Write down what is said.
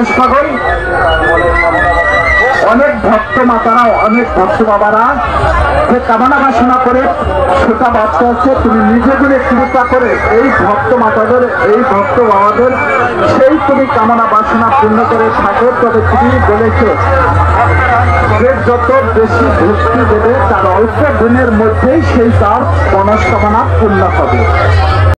মানুষ পাগল। অনেক ভক্ত মাতারা, অনেক ভক্ত বাবারা যে কামনা বাসনা করে ছোটা বাচ্চা আছে, তুমি নিজে করে কৃপা করে এই ভক্ত মাতাদের, এই ভক্ত বাবাদের সেই তুমি কামনা বাসনা পূর্ণ করে থাকো। তবে তুমি বলেছো যে যত বেশি ভক্তি দেবে তার অল্প দিনের মধ্যেই সেই তার মনস্কামনা পূর্ণ হবে।